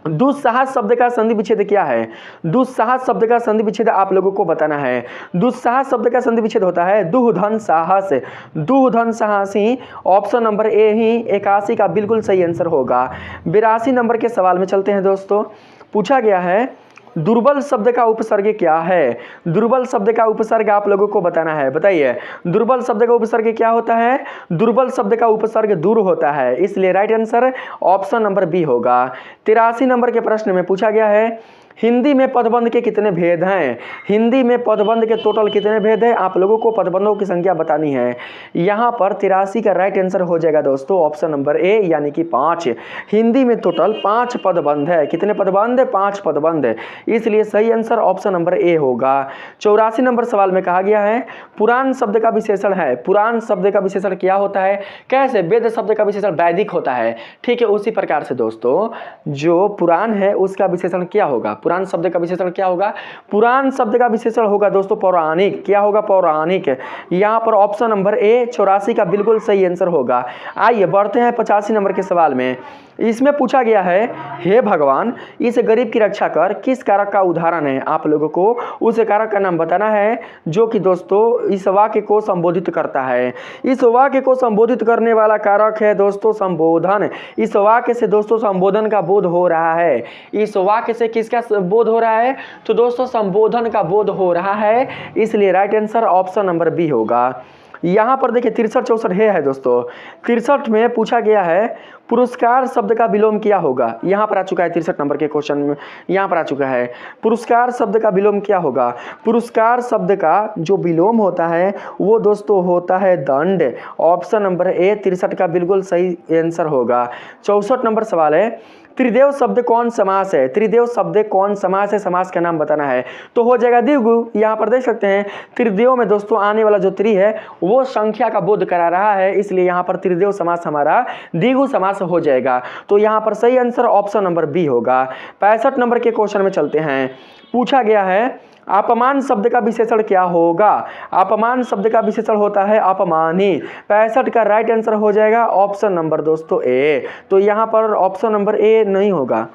दुस्साहस शब्द का संधि विच्छेद क्या है? दुस्साहस शब्द का संधि विच्छेद आप लोगों को बताना है। दुस्साहस शब्द का संधि विच्छेद होता है दुह धन साहस। दुह धन साहसी, ऑप्शन नंबर ए ही 81 का बिल्कुल सही आंसर होगा। 82 नंबर के सवाल में चलते हैं दोस्तों। पूछा गया है दुर्बल शब्द का उपसर्ग क्या है? दुर्बल शब्द का उपसर्ग आप लोगों को बताना है, बताइए। दुर्बल शब्द का उपसर्ग क्या होता है? दुर्बल शब्द का उपसर्ग दूर होता है, इसलिए right answer option number B होगा। 83 नंबर के प्रश्न में पूछा गया है हिंदी में पदबंध के कितने भेद हैं? हिंदी में पदबंध के टोटल कितने भेद हैं? आप लोगों को पदबंधों की संख्या बतानी है। यहाँ पर 83 का राइट आंसर हो जाएगा दोस्तों ऑप्शन नंबर ए यानी कि 5। हिंदी में टोटल 5 पदबंध है। कितने पदबंध? 5 पदबंध है, इसलिए सही आंसर ऑप्शन नंबर ए होगा। 84 नंबर सवाल में कहा गया है पुराण शब्द का विशेषण है। पुराण शब्द का विशेषण क्या होता है? कैसे? वेद शब्द का विशेषण वैदिक होता है, ठीक है। उसी प्रकार से दोस्तों जो पुराण है उसका विशेषण क्या होगा? पुराण शब्द का विशेषण क्या होगा? पुराण शब्द का विशेषण होगा दोस्तों पौराणिक। क्या होगा? पौराणिक। यहाँ पर ऑप्शन नंबर ए 84 का बिल्कुल सही आंसर होगा। आइए बढ़ते हैं 85 नंबर के सवाल में। इसमें पूछा गया है हे भगवान इस गरीब की रक्षा कर किस कारक का उदाहरण है? आप लोगों को उस कारक का नाम बताना है जो कि दोस्तों इस वाक्य को संबोधित करता है। इस वाक्य को संबोधित करने वाला कारक है दोस्तों संबोधन। इस वाक्य से दोस्तों संबोधन का बोध हो रहा है। इस वाक्य से किसका बोध हो रहा है? तो दोस्तों संबोधन का बोध हो रहा है, इसलिए right answer option number B होगा। यहाँ पर देखिए 63-64 है दोस्तों। 63 में पूछा गया है पुरस्कार शब्द का विलोम क्या होगा? यहाँ पर आ चुका है 63 नंबर के क्वेश्चन में, यहाँ पर आ चुका है पुरस्कार शब्द का विलोम क्या होगा? पुरस्कार शब्द का जो विलोम होता है वो दोस्तों होता है दंड। ऑप्शन नंबर ए 63 का बिल्कुल सही आंसर होगा। 64 नंबर सवाल है त्रिदेव शब्द कौन समास है? त्रिदेव शब्द कौन समास है? समास का नाम बताना है। तो हो जाएगा द्विगु। यहाँ पर देख सकते हैं त्रिदेव में दोस्तों आने वाला जो त्रि है वो संख्या का बोध करा रहा है, इसलिए यहाँ पर त्रिदेव समास हमारा द्विगु समास हो जाएगा। तो यहाँ पर सही आंसर ऑप्शन नंबर बी होगा। 65 नंबर के क्वेश्चन में चलते हैं। पूछा गया है अपमान शब्द का विशेषण क्या होगा? अपमान शब्द का विशेषण होता है अपमानी। 65 का राइट आंसर हो जाएगा ऑप्शन नंबर दोस्तों ए। तो यहाँ पर ऑप्शन नंबर ए नहीं होगा,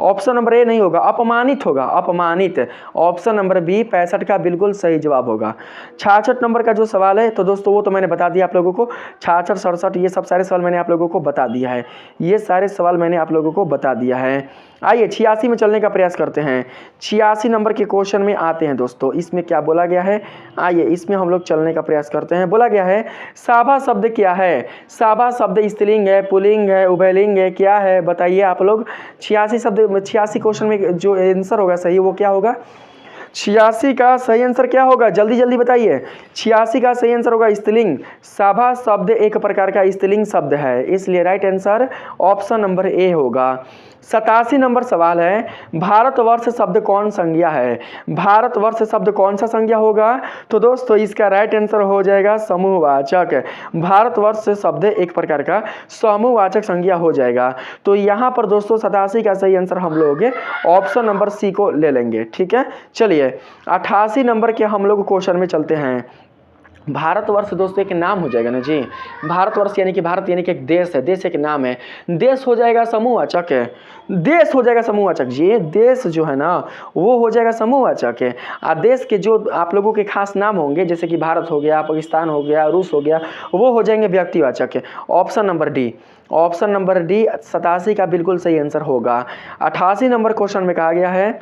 ऑप्शन नंबर ए नहीं होगा, अपमानित होगा, अपमानित। ऑप्शन नंबर बी 65 का बिल्कुल सही जवाब होगा। 66 नंबर का जो सवाल है तो दोस्तों वो तो मैंने बता दिया आप लोगों को। 66, 67 ये सब सारे सवाल मैंने आप लोगों को बता दिया है। ये सारे सवाल मैंने आप लोगों को बता दिया है। आइए 86 में चलने का प्रयास करते हैं। 86 नंबर के क्वेश्चन में आते हैं दोस्तों। इसमें क्या बोला गया है? आइए इसमें हम लोग चलने का प्रयास करते हैं। बोला गया है साभा शब्द क्या है? साभा शब्द स्त्रीलिंग है, पुल्लिंग है, उभयलिंग है, क्या है? बताइए आप लोग। 86 क्वेश्चन में जो आंसर होगा सही वो क्या होगा? 86 का सही आंसर क्या होगा, जल्दी जल्दी बताइए। 86 का सही आंसर होगा स्त्रीलिंग। सभा शब्द एक प्रकार का स्त्रीलिंग शब्द है, इसलिए right answer option number A होगा। 87 नंबर सवाल है, भारतवर्ष शब्द कौन संज्ञा है। भारतवर्ष शब्द कौन सा संज्ञा होगा, तो दोस्तों इसका राइट आंसर हो जाएगा समूहवाचक। भारतवर्ष शब्द एक प्रकार का समूहवाचक संज्ञा हो जाएगा। तो यहाँ पर दोस्तों 87 का सही आंसर हम लोग ऑप्शन नंबर सी को ले लेंगे। ठीक है, चलिए 88 नंबर के हम लोग क्वेश्चन में चलते हैं। भारतवर्ष दोस्तों एक नाम हो जाएगा ना जी। भारतवर्ष यानी कि भारत यानी कि एक देश है, देश एक नाम है, देश हो जाएगा समूहवाचक है, देश हो जाएगा समूहवाचक जी। देश जो है ना वो हो जाएगा समूहवाचक है। और देश के जो आप लोगों के खास नाम होंगे जैसे कि भारत हो गया, पाकिस्तान हो गया, रूस हो गया, वो हो जाएंगे व्यक्तिवाचक है। Option number D, option number D 87 का बिल्कुल सही आंसर होगा। 88 नंबर क्वेश्चन में कहा गया है,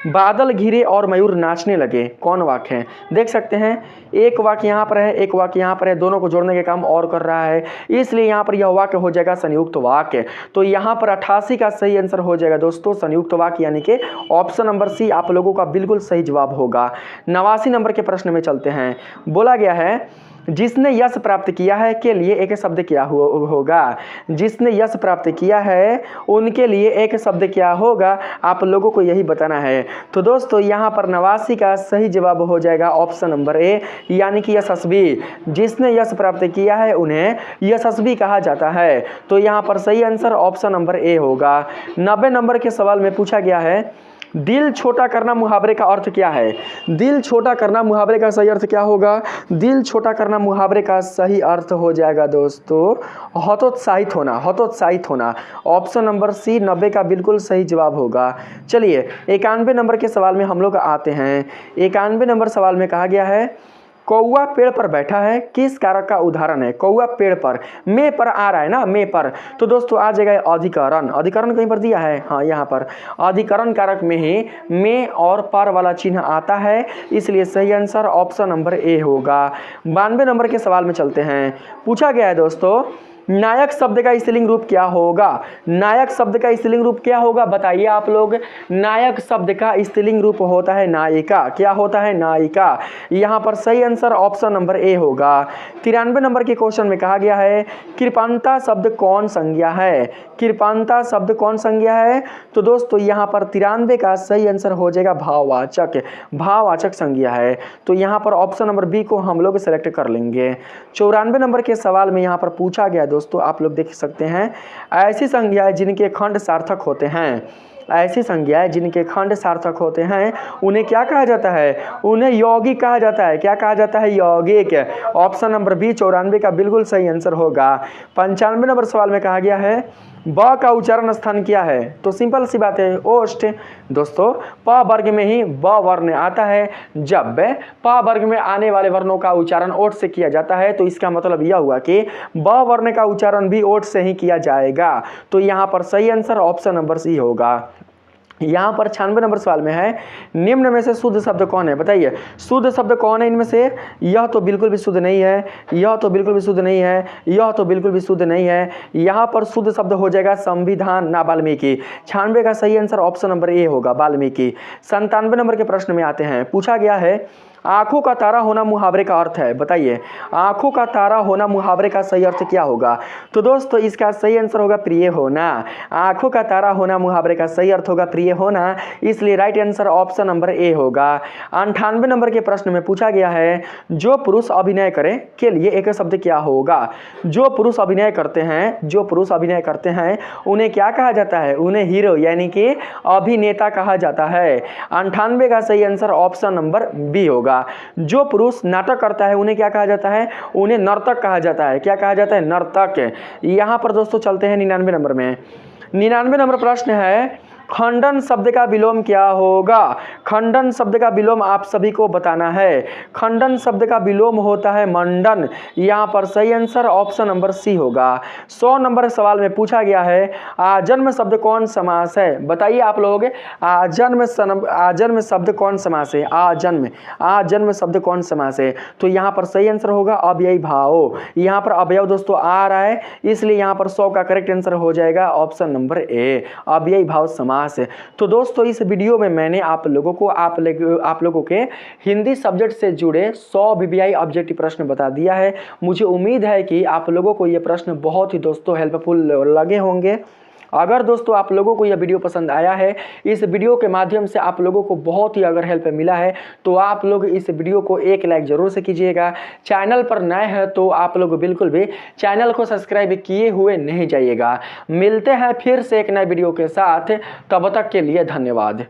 बादल घिरे और मयूर नाचने लगे, कौन वाक्य है। देख सकते हैं एक वाक्य यहाँ पर है, एक वाक्य यहाँ पर है, दोनों को जोड़ने के काम और कर रहा है, इसलिए यहाँ पर यह वाक्य हो जाएगा संयुक्त वाक्य। तो यहाँ पर 88 का सही आंसर हो जाएगा दोस्तों संयुक्त वाक्य, यानी कि ऑप्शन नंबर सी आप लोगों का बिल्कुल सही जवाब होगा। 89 नंबर के प्रश्न में चलते हैं। बोला गया है, जिसने यश प्राप्त किया है के लिए एक शब्द क्या होगा। जिसने यश प्राप्त किया है उनके लिए एक शब्द क्या होगा, आप लोगों को यही बताना है। तो दोस्तों यहाँ पर 89 का सही जवाब हो जाएगा ऑप्शन नंबर ए, यानी कि यशस्वी। जिसने यश प्राप्त किया है उन्हें यशस्वी कहा जाता है। तो यहाँ पर सही आंसर ऑप्शन नंबर ए होगा। 90 नंबर के सवाल में पूछा गया है, दिल छोटा करना मुहावरे का अर्थ क्या है। दिल छोटा करना मुहावरे का सही अर्थ क्या होगा। दिल छोटा करना मुहावरे का सही अर्थ हो जाएगा दोस्तों हतोत्साहित होना, हतोत्साहित होना। ऑप्शन नंबर सी 90 का बिल्कुल सही जवाब होगा। चलिए 91 नंबर के सवाल में हम लोग आते हैं। 91 नंबर सवाल में कहा गया है, कौवा पेड़ पर बैठा है किस कारक का उदाहरण है। कौवा पेड़ पर, मे पर आ रहा है ना, मे पर, तो दोस्तों आ जाएगा अधिकरण। अधिकरण कहीं पर दिया है, हाँ यहाँ पर अधिकरण कारक में ही मे और पर वाला चिन्ह आता है, इसलिए सही आंसर ऑप्शन नंबर ए होगा। 92 नंबर के सवाल में चलते हैं। पूछा गया है दोस्तों, नायक शब्द का स्त्रीलिंग रूप क्या होगा। नायक शब्द का स्त्रीलिंग रूप क्या होगा, बताइए आप लोग। नायक शब्द का स्त्रीलिंग रूप होता है नायिका। क्या होता है, नायिका। यहाँ पर सही आंसर ऑप्शन नंबर ए होगा। 93 नंबर के क्वेश्चन में कहा गया है, कृपांता शब्द कौन संज्ञा है। कृपांता शब्द कौन संज्ञा है, तो दोस्तों यहाँ पर 93 का सही आंसर हो जाएगा भाववाचक। भाववाचक संज्ञा है, तो यहाँ पर ऑप्शन नंबर बी को हम लोग सेलेक्ट कर लेंगे। 94 नंबर के सवाल में यहाँ पर पूछा गया दोस्तों, आप लोग देख सकते हैं, ऐसी संज्ञाएं जिनके खंड सार्थक होते हैं। ऐसी संज्ञाएं जिनके खंड सार्थक होते हैं उन्हें क्या कहा जाता है, उन्हें यौगिक कहा जाता है। क्या कहा जाता है, यौगिक। ऑप्शन नंबर बी 94 का बिल्कुल सही आंसर होगा। 95 नंबर सवाल में कहा गया है, ब का उच्चारण स्थान क्या है, तो सिंपल सी बात है ओष्ठ। दोस्तों प वर्ग में ही ब वर्ण आता है। जब प वर्ग में आने वाले वर्णों का उच्चारण ओठ से किया जाता है तो इसका मतलब यह हुआ कि ब वर्ण का उच्चारण भी ओठ से ही किया जाएगा। तो यहाँ पर सही आंसर ऑप्शन नंबर सी होगा। यहाँ पर 96 नंबर सवाल में है, निम्न में से शुद्ध शब्द कौन है, बताइए शुद्ध शब्द कौन है इनमें से। यह तो बिल्कुल भी शुद्ध नहीं है, यह तो बिल्कुल भी शुद्ध नहीं है, यह तो बिल्कुल भी शुद्ध नहीं है। यहाँ पर शुद्ध शब्द हो जाएगा संविधान ना वाल्मीकि। 96 का सही आंसर ऑप्शन नंबर ए होगा, वाल्मीकि। 97 नंबर के प्रश्न में आते हैं। पूछा गया है, आंखों का तारा होना मुहावरे का अर्थ है, बताइए आंखों का तारा होना मुहावरे का सही अर्थ क्या होगा। तो दोस्तों इसका सही आंसर होगा प्रिय होना। आंखों का तारा होना मुहावरे का सही अर्थ होगा प्रिय होना, इसलिए right answer option number A होगा। 98 नंबर के प्रश्न में पूछा गया है, जो पुरुष अभिनय करे के लिए एक शब्द क्या होगा। जो पुरुष अभिनय करते हैं, जो पुरुष अभिनय करते हैं उन्हें क्या कहा जाता है, उन्हें हीरो यानी कि अभिनेता कहा जाता है। 98 का सही आंसर ऑप्शन नंबर बी होगा। जो पुरुष नाटक करता है उन्हें क्या कहा जाता है, उन्हें नर्तक कहा जाता है। क्या कहा जाता है, नर्तक। यहाँ पर दोस्तों चलते हैं 99 नंबर में। 99 नंबर प्रश्न है, खंडन शब्द का विलोम क्या होगा। खंडन शब्द का विलोम आप सभी को बताना है। खंडन शब्द का विलोम होता है मंडन। यहाँ पर सही आंसर ऑप्शन नंबर सी होगा। 100 नंबर सवाल में पूछा गया है, आजन्म शब्द कौन समास है, बताइए आप लोग आजन्म शब्द कौन समास है। आजन्म शब्द कौन समास है, तो यहाँ पर सही आंसर होगा अव्ययी भाव। यहाँ पर अवयव दोस्तों आ रहा है, इसलिए यहाँ पर 100 का करेक्ट आंसर हो जाएगा ऑप्शन नंबर ए, अव्ययी भाव समास। समास। तो दोस्तों इस वीडियो में मैंने आप लोगों के हिंदी सब्जेक्ट से जुड़े 100 वीवीआई ऑब्जेक्टिव प्रश्न बता दिया है। मुझे उम्मीद है कि आप लोगों को ये प्रश्न बहुत ही दोस्तों हेल्पफुल लगे होंगे। अगर दोस्तों आप लोगों को यह वीडियो पसंद आया है, इस वीडियो के माध्यम से आप लोगों को बहुत ही अगर हेल्प मिला है, तो आप लोग इस वीडियो को एक लाइक जरूर से कीजिएगा। चैनल पर नए हैं तो आप लोग बिल्कुल भी चैनल को सब्सक्राइब किए हुए नहीं जाइएगा। मिलते हैं फिर से एक नए वीडियो के साथ, तब तक के लिए धन्यवाद।